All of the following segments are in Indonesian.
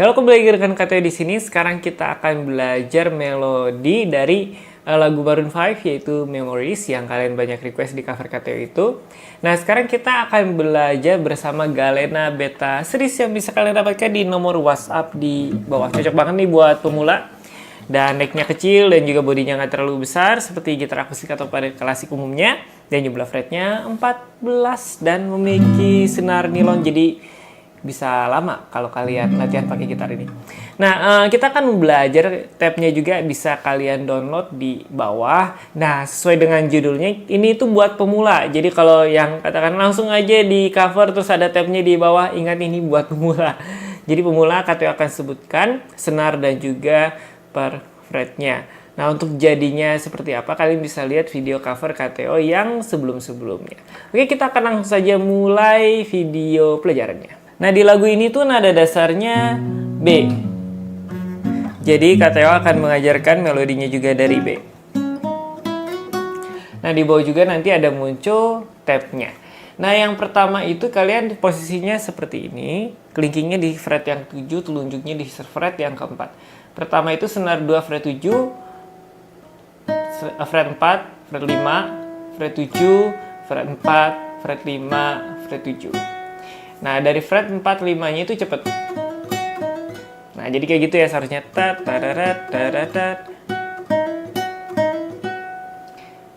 Halo, kembali lagi dengan KTO di sini. Sekarang kita akan belajar melodi dari lagu Maroon 5 yaitu Memories yang kalian banyak request di cover KTO itu. Nah, sekarang kita akan belajar bersama Galena Beta Series yang bisa kalian dapatkan di nomor WhatsApp di bawah. Cocok banget nih buat pemula. Dan necknya kecil dan juga bodinya nggak terlalu besar seperti gitar akustik atau pada klasik umumnya. Dan jumlah fretnya 14 dan memiliki senar nilon, jadi bisa lama kalau kalian latihan pakai gitar ini. Nah, kita akan belajar tabnya juga bisa kalian download di bawah. Nah, sesuai dengan judulnya, ini tuh buat pemula. Jadi kalau yang katakan langsung aja di cover terus ada tabnya di bawah, ingat ini buat pemula. Jadi pemula KTO akan sebutkan senar dan juga per fretnya. Nah, untuk jadinya seperti apa, kalian bisa lihat video cover KTO yang sebelum-sebelumnya. Oke, kita akan langsung saja mulai video pelajarannya. Nah, di lagu ini tuh nada dasarnya B. Jadi KTO akan mengajarkan melodinya juga dari B. Nah, di bawah juga nanti ada muncul tabnya. Nah, yang pertama itu kalian posisinya seperti ini. Kelingkingnya di fret yang 7, telunjuknya di fret yang keempat. Pertama itu senar 2 fret 7, fret 4, fret 5, fret 7, fret 4, fret 5, fret 7. Nah, dari fret 4, 5-nya itu cepet. Nah, jadi kayak gitu ya seharusnya.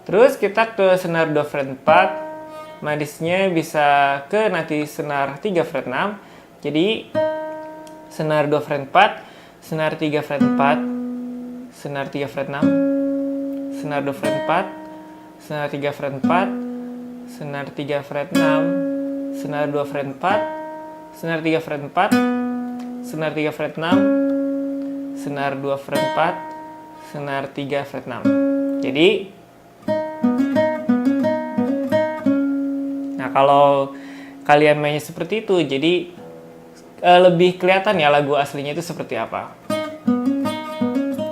Terus kita ke senar 2 fret 4. Madisnya bisa ke nanti senar 3 fret 6. Jadi, senar 2 fret 4, senar 3 fret 4, senar 3 fret 6, senar 2 fret 4, senar 3 fret 4, senar 3 fret 6, senar 2 fret 4, senar 3 fret 4, senar 3 fret 6, senar 2 fret 4, senar 3 fret 6. Jadi, nah kalau kalian mainnya seperti itu, jadi lebih kelihatan ya lagu aslinya itu seperti apa.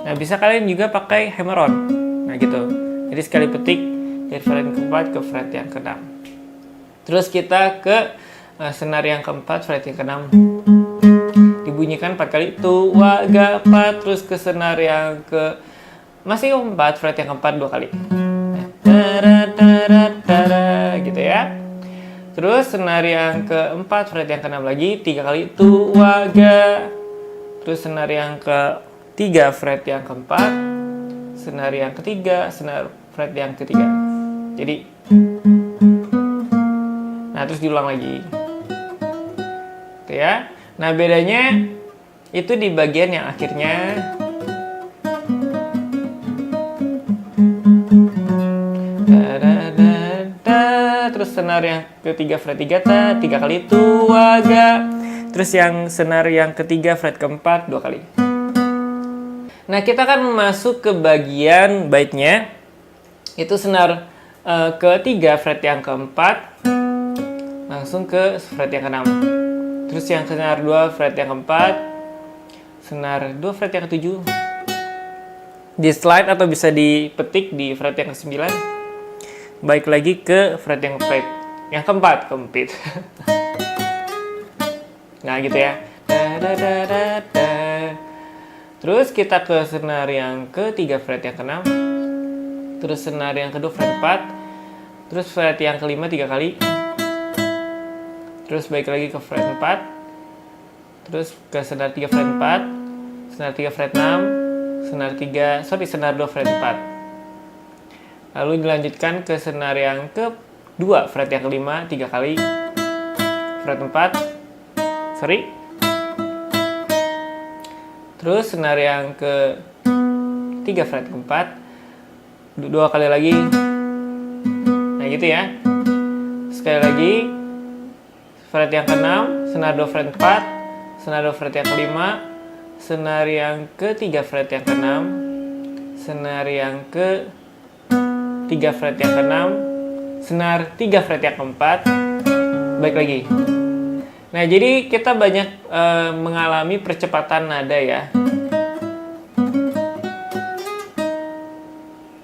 Nah, bisa kalian juga pakai hammer on. Nah, gitu. Jadi sekali petik dari fret yang keempat ke fret yang keenam. Terus kita ke senar yang keempat, fret yang keenam. Dibunyikan 4 kali. Tu, wa, ga, pa. Terus ke senar yang ke masih keempat, fret yang keempat 2 kali. Gitu ya. Terus senar yang keempat, fret yang keenam lagi 3 kali. Tu, wa, ga. Terus senar yang ketiga, fret yang keempat. Senar yang ketiga, senar fret yang ketiga. Jadi, nah, terus diulang lagi. Gitu ya. Nah, bedanya itu di bagian yang akhirnya. Terus senar yang ketiga, fret 3, 3 kali tu, wa, ga. Terus yang senar yang ketiga, fret keempat 2 kali. Nah, kita akan masuk ke bagian baitnya. Itu senar ketiga, fret yang keempat. Langsung ke fret yang keenam. Terus yang senar 2 fret yang keempat, senar 2 fret yang ketujuh. Di slide atau bisa dipetik di fret yang ke-9. Baik lagi ke fret yang keempat, kempit. Nah, gitu ya. Terus kita ke senar yang ketiga, fret yang keenam. Terus senar yang kedua, fret 4. Terus fret yang kelima 3 kali. Terus balik lagi ke fret 4. Terus ke senar 3 fret 4. Senar 3 fret 6. Senar 2 fret 4. Lalu dilanjutkan ke senar yang kedua, fret yang kelima 3 kali. Fret 4. Terus senar yang ketiga, fret keempat 2 kali lagi. Nah, gitu ya. Sekali lagi. Fret yang ke-6, senar 2 fret 4, senar 2 fret yang kelima, senar yang ketiga, fret yang ke-6, senar yang ketiga, fret yang ke-6, senar 3 fret yang keempat, baik lagi. Nah, jadi kita banyak mengalami percepatan nada ya.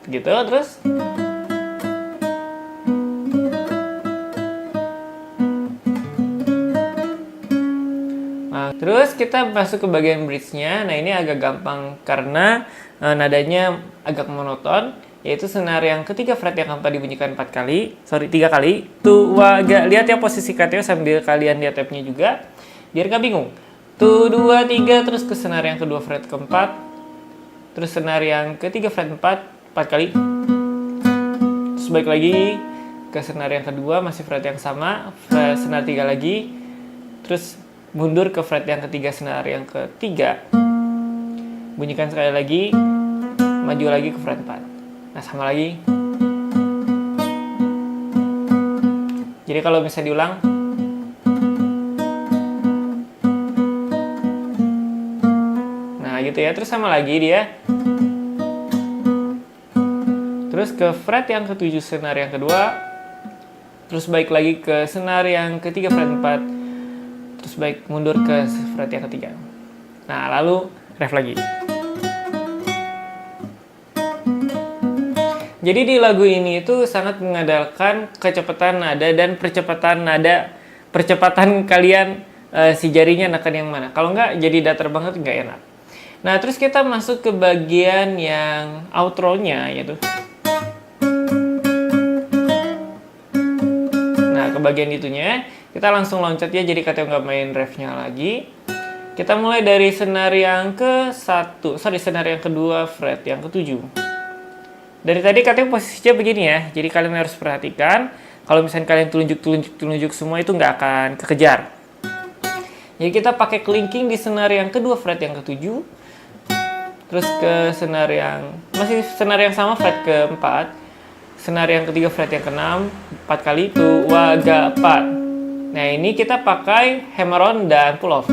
Gitu, terus. Terus kita masuk ke bagian bridge-nya. Nah, ini agak gampang karena nadanya agak monoton, yaitu senar yang ketiga fret yang keempat dibunyikan 3 kali. Tu, wa, ga. Lihat ya posisi kateo sambil kalian lihat tabnya juga, biar nggak bingung. Tu, 2, 3, terus ke senar yang kedua fret keempat, terus senar yang ketiga fret 4 kali, terus balik lagi ke senar yang kedua, masih fret yang sama, senar 3 lagi, terus mundur ke fret yang ketiga, senar yang ketiga, bunyikan sekali lagi, maju lagi ke fret 4. Nah, sama lagi. Jadi kalau bisa diulang, nah gitu ya. Terus sama lagi dia. Terus ke fret yang ketujuh senar yang kedua, terus balik lagi ke senar yang ketiga fret 4, terus balik mundur ke fret yang ketiga. Nah, lalu ref lagi. Jadi di lagu ini itu sangat mengandalkan kecepatan nada dan percepatan kalian si jarinya nekan yang mana. Kalau nggak jadi datar banget, nggak enak. Nah, terus kita masuk ke bagian yang outro-nya, yaitu. Nah, ke bagian itunya kita langsung loncat ya, jadi katanya nggak main refnya lagi. Kita mulai dari senar yang senar yang kedua fret yang ketujuh. Dari tadi katanya posisinya begini ya, jadi kalian harus perhatikan. Kalau misalnya kalian telunjuk semua itu nggak akan kekejar. Jadi kita pakai kelingking di senar yang kedua fret yang ketujuh, terus ke senar yang sama fret keempat, senar yang ketiga fret yang keenam 4 kali, tu, wa, ga, 4. Nah, ini kita pakai hammer on dan pull off.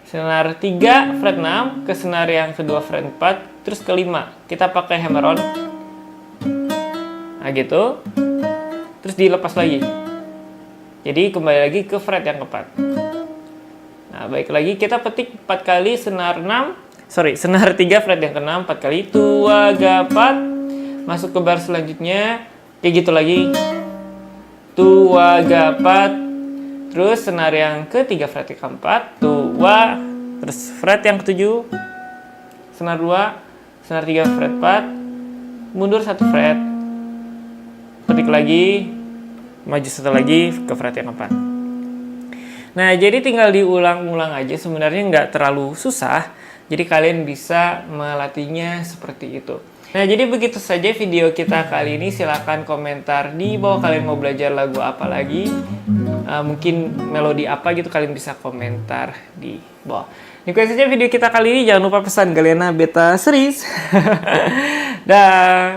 Senar 3 fret 6 ke senar yang kedua fret 4, terus ke 5 kita pakai hammer on. Nah, gitu. Terus dilepas lagi. Jadi kembali lagi ke fret yang keempat. Nah, baik lagi kita petik 4 kali senar 3 fret yang ke-6 4 kali, tu, wa, ga, 4. Masuk ke bar selanjutnya kayak gitu lagi. Tu, wa, ga, 4. Terus senar yang ketiga fret yang keempat, tu, wa, terus fret yang ketujuh, senar 2, senar 3 fret 4, mundur 1 fret, petik lagi, maju 1 lagi ke fret yang keempat. Nah, jadi tinggal diulang-ulang aja, sebenarnya nggak terlalu susah, jadi kalian bisa melatihnya seperti itu. Nah, jadi begitu saja video kita kali ini. Silahkan komentar di bawah kalian mau belajar lagu apa lagi. Mungkin melodi apa gitu, kalian bisa komentar di bawah. Demikian saja video kita kali ini. Jangan lupa pesan Galena Beta Series. Dah.